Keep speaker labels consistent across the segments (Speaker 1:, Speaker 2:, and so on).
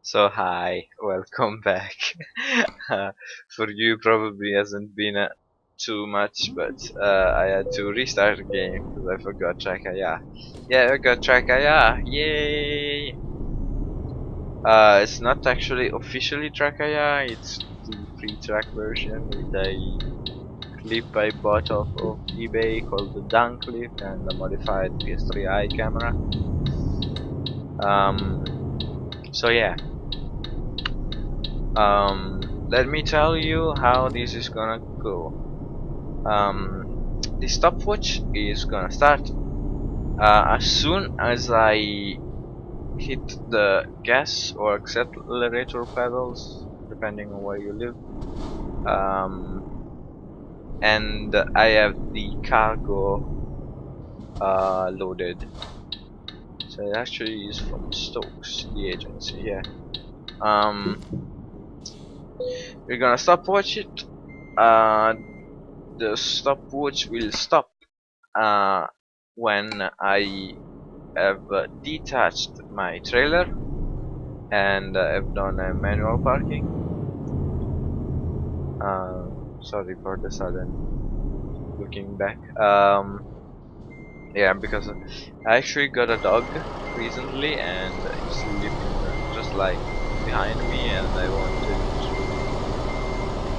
Speaker 1: So hi, welcome back. For you probably hasn't been too much, but I had to restart the game because I forgot Trakaya. Yeah, I got Trakaya, yay! It's not actually officially Trakaya, it's the free track version with a clip I bought off of eBay called the Dunk clip and a modified PS3i camera. So yeah. Let me tell you how this is gonna go. The stopwatch is gonna start as soon as I hit the gas or accelerator pedals, depending on where you live. And I have the cargo loaded. So it actually is from Stokes, the agency. Yeah. We're gonna stopwatch it. The stopwatch will stop when I have detached my trailer and have done a manual parking. Sorry for the sudden looking back. Yeah, because I actually got a dog recently and he's sleeping just like behind me, and I wanted to.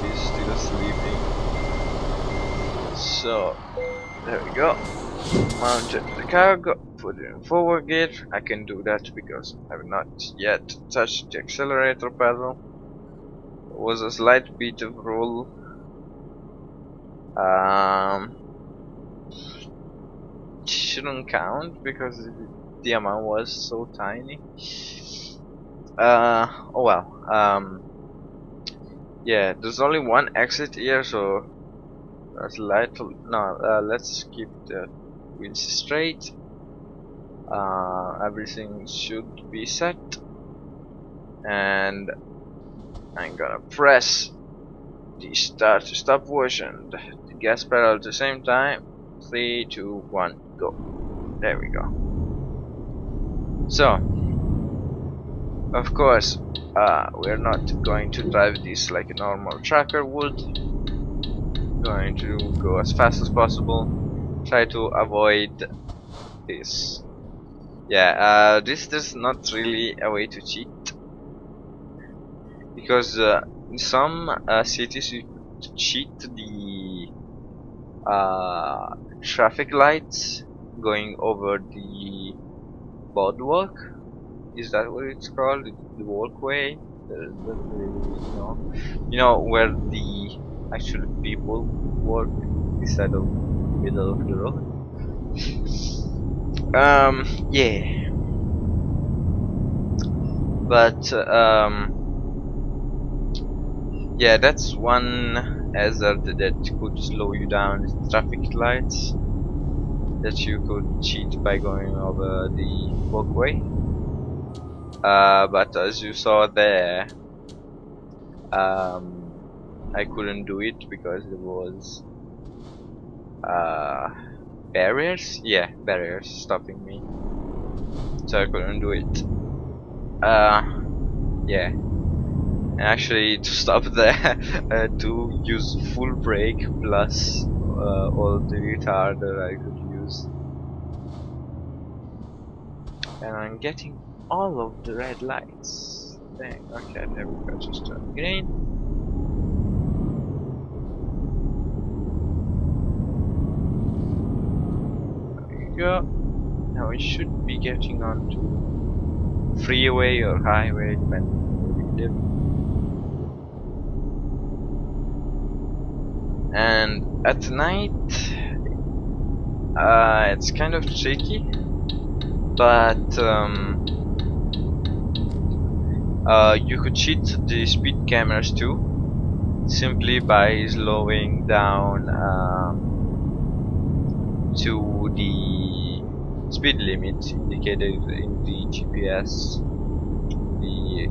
Speaker 1: He's still sleeping. So there we go. Mounted the cargo, put it in forward gear. I can do that because I have not yet touched the accelerator pedal. It was a slight bit of roll. Shouldn't count because the amount was so tiny. Oh well. Yeah, there's only one exit here, so that's little. No, let's keep the wheels straight. Everything should be set, and I'm gonna press the start to stopwatch and the gas pedal at the same time. 3, 2, 1, go. There we go. So, of course, we're not going to drive this like a normal tracker would. Going to go as fast as possible. Try to avoid this. Yeah, there's not really a way to cheat, because in some cities you could cheat the traffic lights going over the boardwalk. Is that what it's called? The walkway? You know where the actual people walk instead of the middle of the road. Yeah. But yeah, that's one hazard that could slow you down, is traffic lights. That you could cheat by going over the walkway. But as you saw there, I couldn't do it because there was barriers. Yeah, barriers stopping me, so I couldn't do it. Yeah. And actually, to stop there, I had to use full brake plus all the retard that I could use. And I'm getting all of the red lights. Dang, okay, there we go, just turn green. There we go. Now we should be getting onto freeway or highway, depending on where we live. And at night, it's kind of tricky, but you could cheat the speed cameras too, simply by slowing down to the speed limit indicated in the GPS, the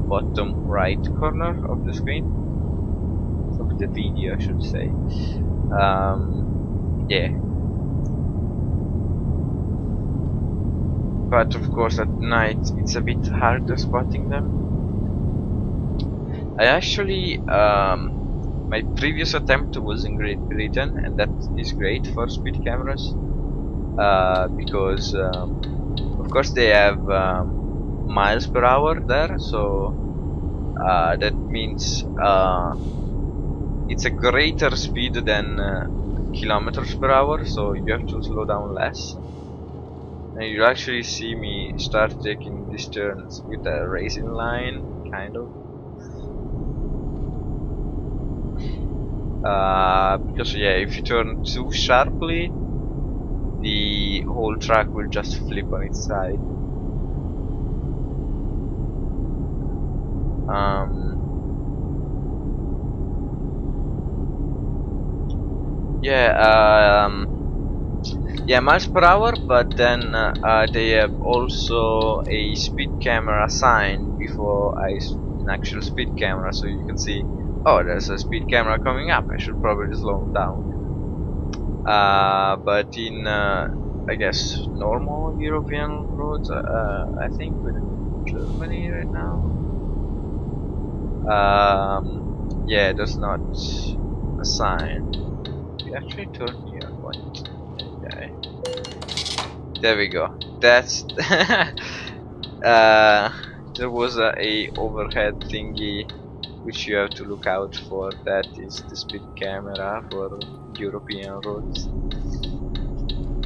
Speaker 1: bottom right corner of the screen. Of the video, I should say. Yeah. but of course at night it's a bit harder spotting them. I actually my previous attempt was in Great Britain, and that is great for speed cameras because of course they have miles per hour there, so that means it's a greater speed than kilometers per hour, so you have to slow down less. And you actually see me start taking these turns with a racing line, kind of. Because yeah, if you turn too sharply, the whole track will just flip on its side. Yeah, miles per hour, but then they have also a speed camera sign before an actual speed camera, so you can see, oh, there's a speed camera coming up, I should probably slow down. But in I guess normal European roads, I think we're in Germany right now, yeah, there's not a sign. We actually turn here, what? Okay. There we go. That's there was a overhead thingy which you have to look out for. That is the speed camera for European roads.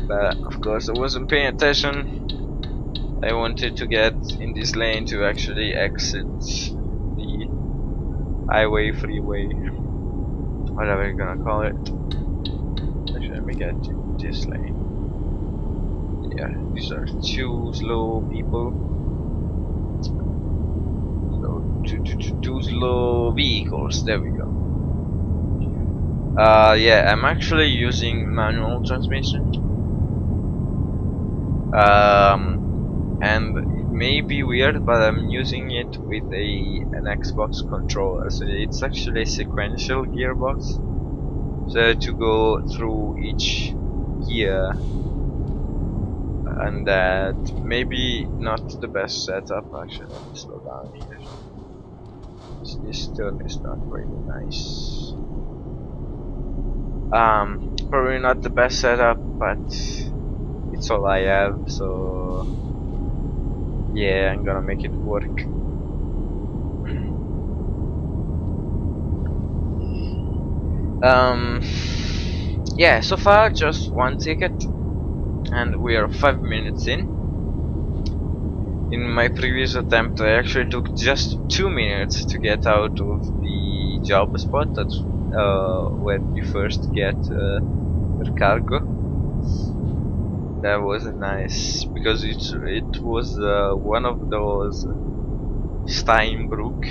Speaker 1: But of course I wasn't paying attention. I wanted to get in this lane to actually exit the highway, freeway, whatever you're gonna call it. Actually, let me get in this lane. Yeah, these are two slow people. So two slow vehicles. There we go. Yeah, I'm actually using manual transmission. And it may be weird, but I'm using it with an Xbox controller. So it's actually a sequential gearbox. So to go through each gear, and that maybe not the best setup. Actually, let me slow down here. This turn is not really nice. Probably not the best setup, but it's all I have, so yeah, I'm gonna make it work. Yeah, so far just one ticket, and we are 5 minutes in. In my previous attempt I actually took just 2 minutes to get out of the job spot. That's when you first get your cargo. That was nice, because it was one of those Steinbrook,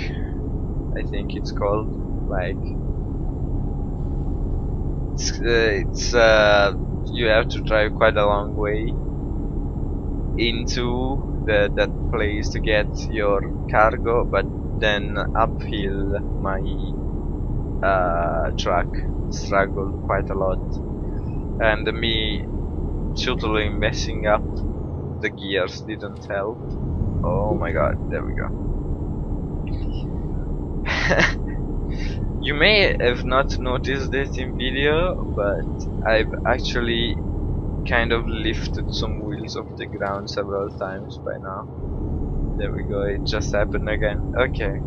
Speaker 1: I think it's called, like it's you have to drive quite a long way into that place to get your cargo, but then uphill my truck struggled quite a lot, and me totally messing up the gears didn't help. Oh my god, there we go. You may have not noticed it in video, but I've actually kind of lifted some wheels off the ground several times by now. There we go, it just happened again. Okay.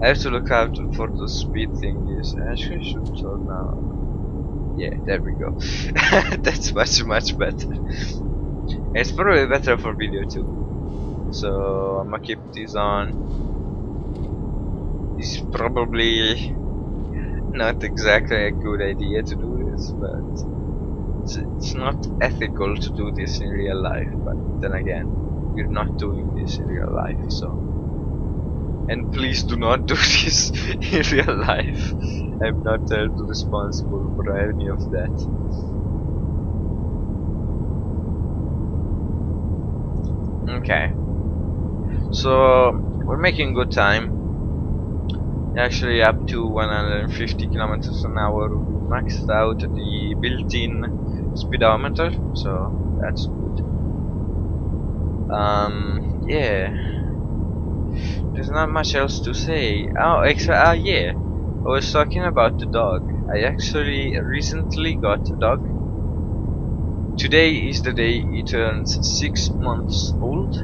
Speaker 1: I have to look out for those speed thingies. I actually should turn now. Yeah, there we go. That's much better. And it's probably better for video too. So I'm gonna keep this on. It's probably not exactly a good idea to do this, but it's not ethical to do this in real life. But then again, we're not doing this in real life, so. And please do not do this in real life. I'm not held responsible for any of that. Okay. So we're making good time. Actually up to 150 kilometers an hour. We maxed out the built-in speedometer, so that's good. Yeah, there's not much else to say. Oh, yeah, I was talking about the dog. I actually recently got a dog. Today is the day he turns 6 months old,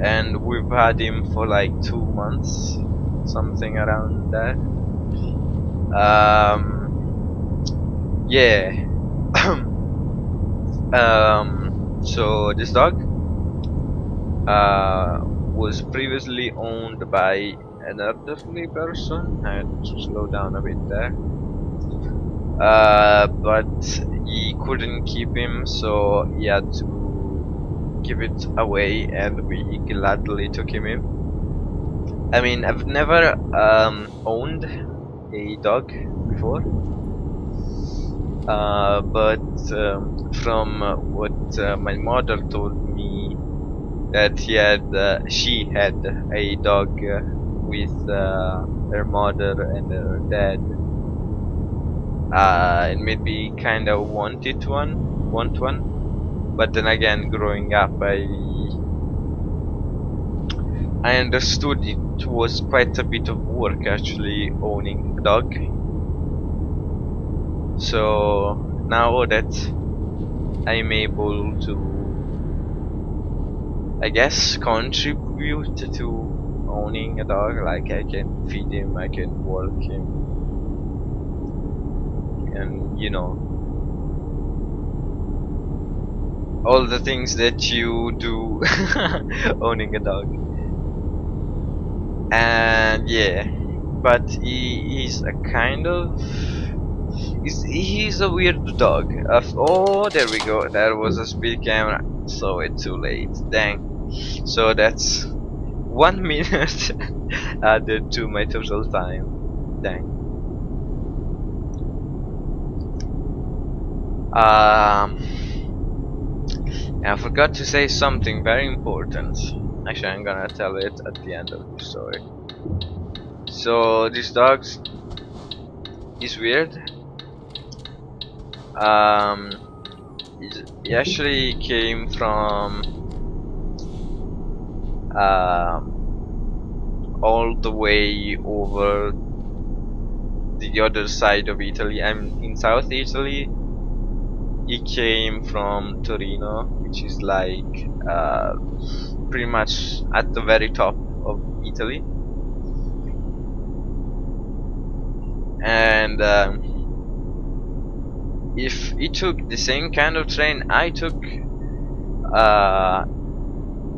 Speaker 1: and we've had him for like 2 months, something around that. Yeah. So this dog was previously owned by an elderly person. I had to slow down a bit there. But he couldn't keep him, so he had to give it away, and we gladly took him in. I mean, I've never owned a dog before, but from what my mother told me, that she had a dog with her mother and her dad. It made me kind of want one, but then again, growing up, I understood it was quite a bit of work actually owning a dog. So now that I'm able to, I guess, contribute to owning a dog, like I can feed him, I can walk him, and you know, all the things that you do owning a dog. And yeah, but he's a kind of, he's a weird dog. Oh, there we go, there was a speed camera, saw it too late, dang. So that's 1 minute added to my total time, dang. I forgot to say something very important. Actually, I'm gonna tell it at the end of the story. So this dog is weird. He actually came from all the way over the other side of Italy. I'm in South Italy. He came from Torino, which is like pretty much at the very top of Italy. And if he took the same kind of train I took,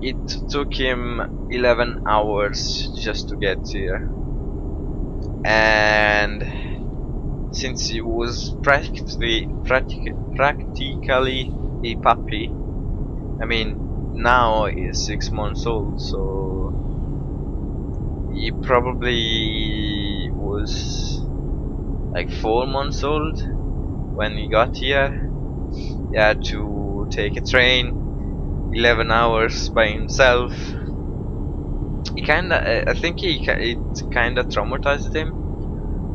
Speaker 1: it took him 11 hours just to get here. And since he was practically a puppy, I mean, now he's 6 months old, so he probably was like 4 months old when he got here. He had to take a train 11 hours by himself. He kinda, I think it kinda traumatized him,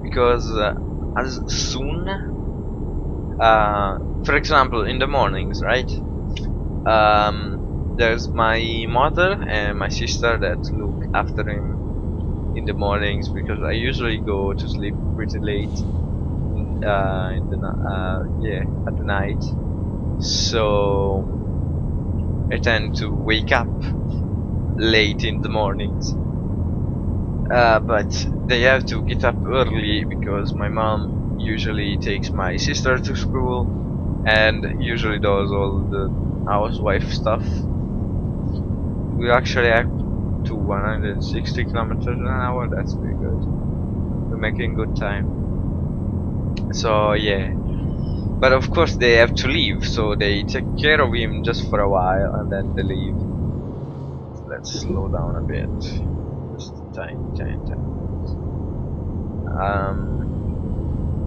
Speaker 1: because as soon, for example, in the mornings, right? There's my mother and my sister that look after him in the mornings, because I usually go to sleep pretty late at the night, so I tend to wake up late in the mornings. But they have to get up early because my mom usually takes my sister to school and usually does all the housewife stuff. We actually have to 160 kilometers an hour. That's pretty good. We're making good time. So yeah, but of course they have to leave, so they take care of him just for a while and then they leave. So let's slow down a bit, just a tiny bit.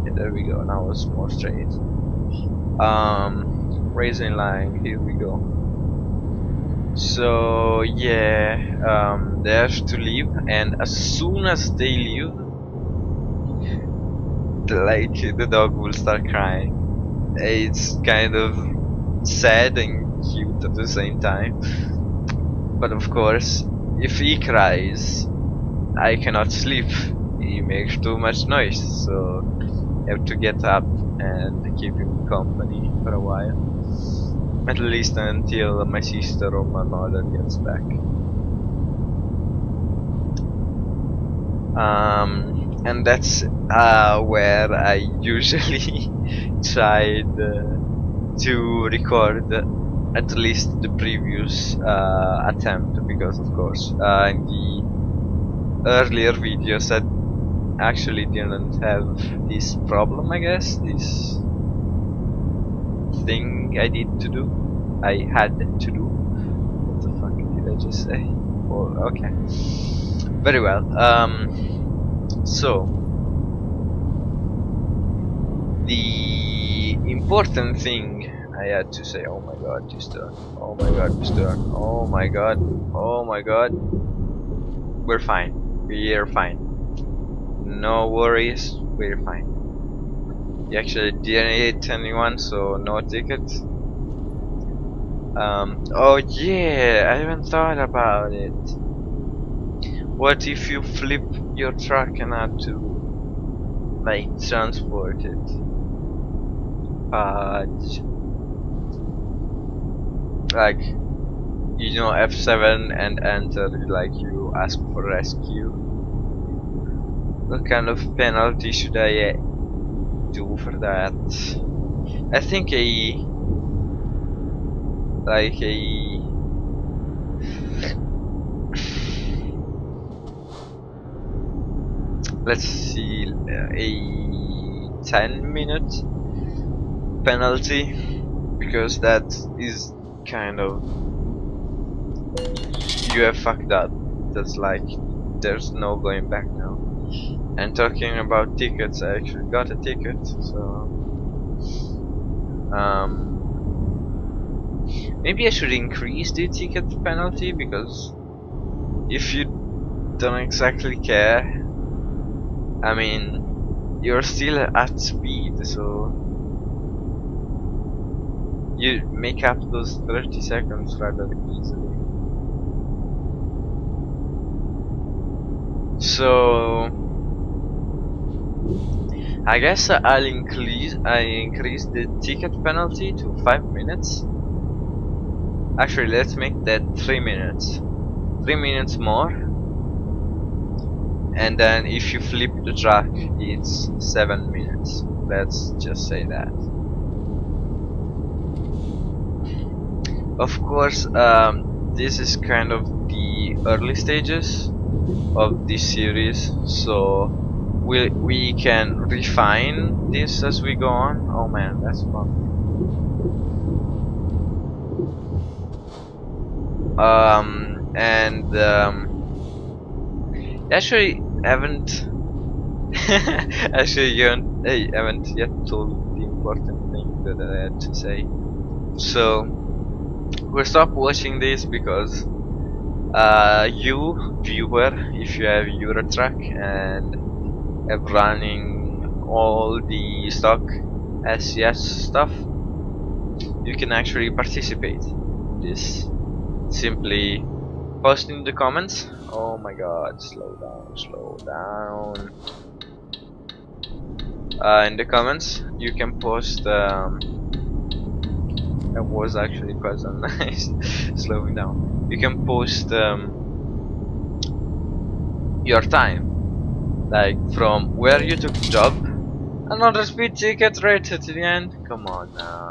Speaker 1: And there we go. Now it's more straight. Racing line. Here we go. So yeah, they have to leave, and as soon as they leave, the dog will start crying. It's kind of sad and cute at the same time. But of course, if he cries, I cannot sleep. He makes too much noise, so I have to get up and keep him company for a while. At least until my sister or my mother gets back. And that's where I usually tried to record at least the previous attempt, because of course in the earlier videos I actually didn't have this problem, I guess, this thing I had to do. What the fuck did I just say? Oh, okay. Very well. So the important thing I had to say. Oh my god, this turn. Oh my god, this turn. Oh my god. Oh my god. We're fine. We're fine. No worries. We're fine. You actually didn't hit anyone, so no ticket. Oh yeah, I haven't thought about it. What if you flip your truck and have to, like, transport it? Like, you know, F7 and enter, like, you ask for rescue. What kind of penalty should I do for that? I think let's see, a 10-minute penalty, because that is kind of, you have fucked up. That's like, there's no going back now. And talking about tickets, I actually got a ticket, so maybe I should increase the ticket penalty, because if you don't exactly care, I mean, you're still at speed, so you make up those 30 seconds rather easily. So I guess I'll increase the ticket penalty to 5 minutes. Actually, let's make that 3 minutes. 3 minutes more. And then if you flip the truck, it's 7 minutes. Let's just say that. Of course, this is kind of the early stages of this series, so we can refine this as we go on. Oh man, that's fun. Actually haven't actually I haven't yet told the important thing that I had to say. So we'll stop watching this because you viewer, if you have Eurotruck and have running all the stock SCS stuff, you can actually participate in this. Simply post in the comments. Oh my god, slow down. In the comments you can post, that was actually quite so nice. Slowing down. You can post your time, like from where you took the job. Another speed ticket right at the end. Come on now.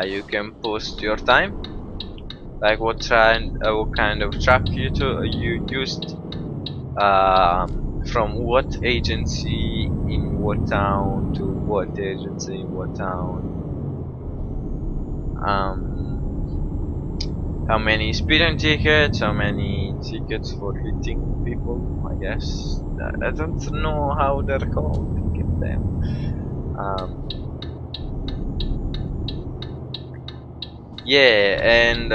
Speaker 1: You can post your time, like what kind of truck you used, from what agency in what town to what agency in what town, how many speeding tickets, how many tickets for hitting people, I guess. I don't know how they're called. Get them. Yeah, and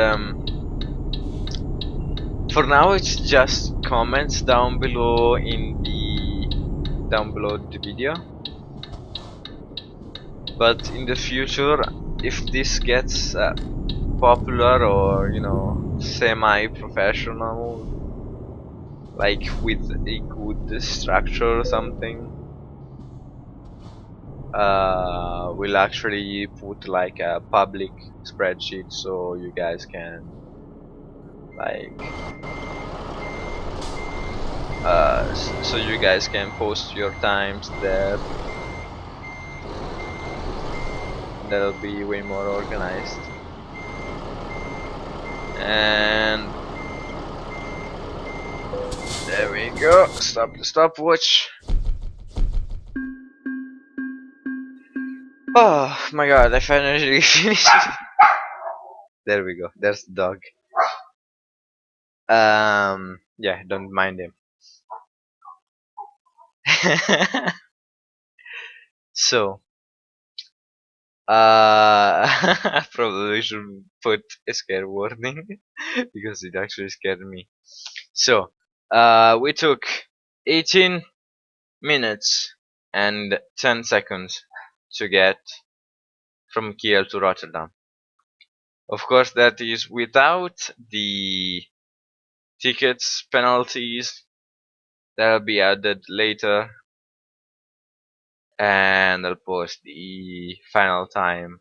Speaker 1: for now it's just comments down below the video. But in the future if this gets popular, or you know, semi-professional, like with a good structure or something, we'll actually put like a public spreadsheet so you guys can like so you guys can post your times there. That'll be way more organized. And there we go. Stop the stopwatch. Oh my god, I finally finished. There we go. There's the dog. Yeah, don't mind him. So, I probably should put a scare warning because it actually scared me. So, we took 18 minutes and 10 seconds to get from Kiel to Rotterdam. Of course, that is without the tickets penalties that'll be added later, and I'll post the final time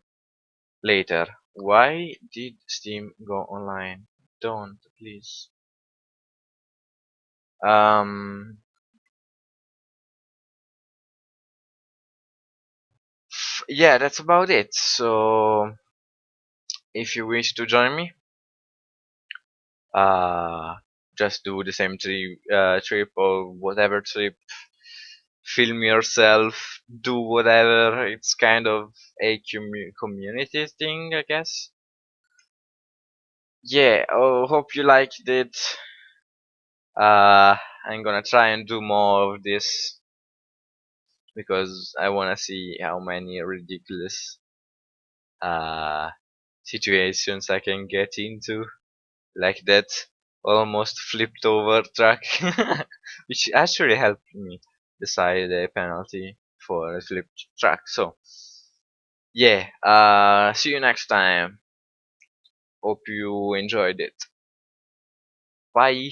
Speaker 1: later. Why did Steam go online? Don't, please. Um, yeah, that's about it. So, if you wish to join me, uh, just do the same trip or whatever trip. Film yourself, do whatever. It's kind of a community thing, I guess. Yeah, oh, hope you liked it. I'm gonna try and do more of this because I wanna see how many ridiculous uh situations I can get into, like that almost flipped over truck, which actually helped me decide a penalty for a flipped truck. So yeah, see you next time. Hope you enjoyed it. Bye.